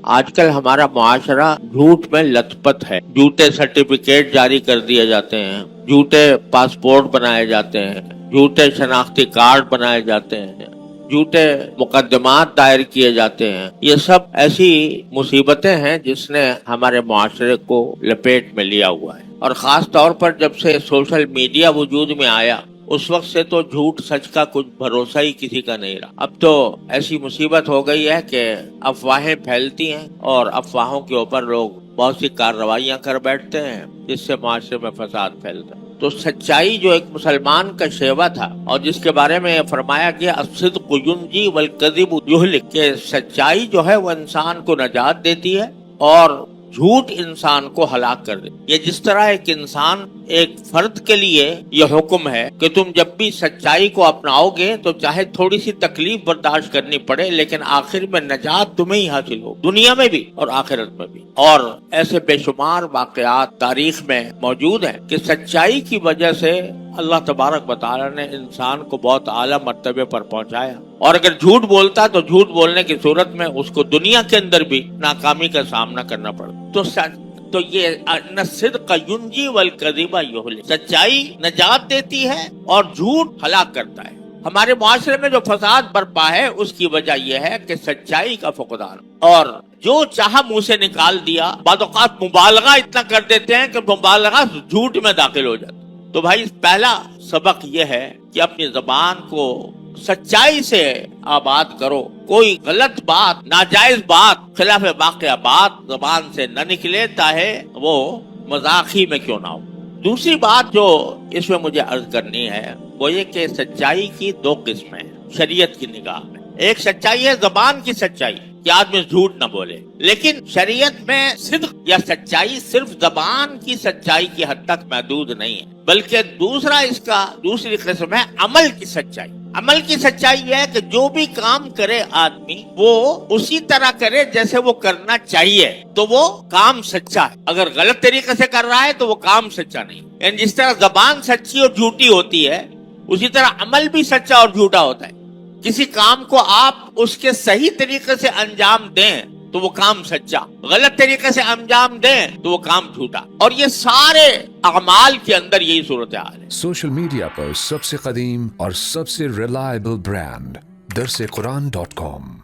آج کل ہمارا معاشرہ جھوٹ میں لت پت ہے. جھوٹے سرٹیفکیٹ جاری کر دیے جاتے ہیں, جھوٹے پاسپورٹ بنائے جاتے ہیں, جھوٹے شناختی کارڈ بنائے جاتے ہیں, جھوٹے مقدمات دائر کیے جاتے ہیں. یہ سب ایسی مصیبتیں ہیں جس نے ہمارے معاشرے کو لپیٹ میں لیا ہوا ہے. اور خاص طور پر جب سے سوشل میڈیا وجود میں آیا اس وقت سے تو جھوٹ سچ کا کچھ بھروسہ ہی کسی کا نہیں رہا. اب تو ایسی مصیبت ہو گئی ہے کہ افواہیں پھیلتی ہیں اور افواہوں کے اوپر لوگ بہت سی کارروائیاں کر بیٹھتے ہیں جس سے معاشرے میں فساد پھیلتا ہے. تو سچائی جو ایک مسلمان کا شیوا تھا اور جس کے بارے میں فرمایا گیا الصدق ینجی والکذب یہلک, کہ سچائی جو ہے وہ انسان کو نجات دیتی ہے اور جھوٹ انسان کو ہلاک کر دے. یہ جس طرح ایک انسان ایک فرد کے لیے یہ حکم ہے کہ تم جب بھی سچائی کو اپناؤ گے تو چاہے تھوڑی سی تکلیف برداشت کرنی پڑے لیکن آخر میں نجات تمہیں ہی حاصل ہو, دنیا میں بھی اور آخرت میں بھی. اور ایسے بے شمار واقعات تاریخ میں موجود ہیں کہ سچائی کی وجہ سے اللہ تبارک و تعالی نے انسان کو بہت اعلیٰ مرتبے پر پہنچایا. اور اگر جھوٹ بولتا تو جھوٹ بولنے کی صورت میں اس کو دنیا کے اندر بھی ناکامی کا سامنا کرنا پڑتا. تو یہ الصدق ینجی والکذب یہلک, سچائی نجات دیتی ہے اور جھوٹ ہلاک کرتا ہے. ہمارے معاشرے میں جو فساد برپا ہے اس کی وجہ یہ ہے کہ سچائی کا فقدان, اور جو چاہا منہ سے نکال دیا. بعض اوقات مبالغہ اتنا کر دیتے ہیں کہ مبالغہ جھوٹ میں داخل ہو جاتا. تو بھائی پہلا سبق یہ ہے کہ اپنی زبان کو سچائی سے آباد کرو. کوئی غلط بات, ناجائز بات, خلاف واقعہ بات زبان سے نہ نکلے چاہے وہ مذاق ہی میں کیوں نہ ہو. دوسری بات جو اس میں مجھے عرض کرنی ہے وہ یہ کہ سچائی کی دو قسمیں ہیں شریعت کی نگاہ میں. ایک سچائی ہے زبان کی سچائی کہ آدمی جھوٹ نہ بولے, لیکن شریعت میں صدق یا سچائی صرف زبان کی سچائی کی حد تک محدود نہیں ہے, بلکہ دوسری قسم ہے عمل کی سچائی. عمل کی سچائی یہ ہے کہ جو بھی کام کرے آدمی وہ اسی طرح کرے جیسے وہ کرنا چاہیے تو وہ کام سچا ہے. اگر غلط طریقے سے کر رہا ہے تو وہ کام سچا نہیں. یعنی جس طرح زبان سچی اور جھوٹی ہوتی ہے اسی طرح عمل بھی سچا اور جھوٹا ہوتا ہے. کسی کام کو آپ اس کے صحیح طریقے سے انجام دیں تو وہ کام سچا, غلط طریقے سے انجام دیں تو وہ کام جھوٹا. اور یہ سارے اعمال کے اندر یہی صورتحال ہے. سوشل میڈیا پر سب سے قدیم اور سب سے ریلائبل برانڈ درسقرآن.com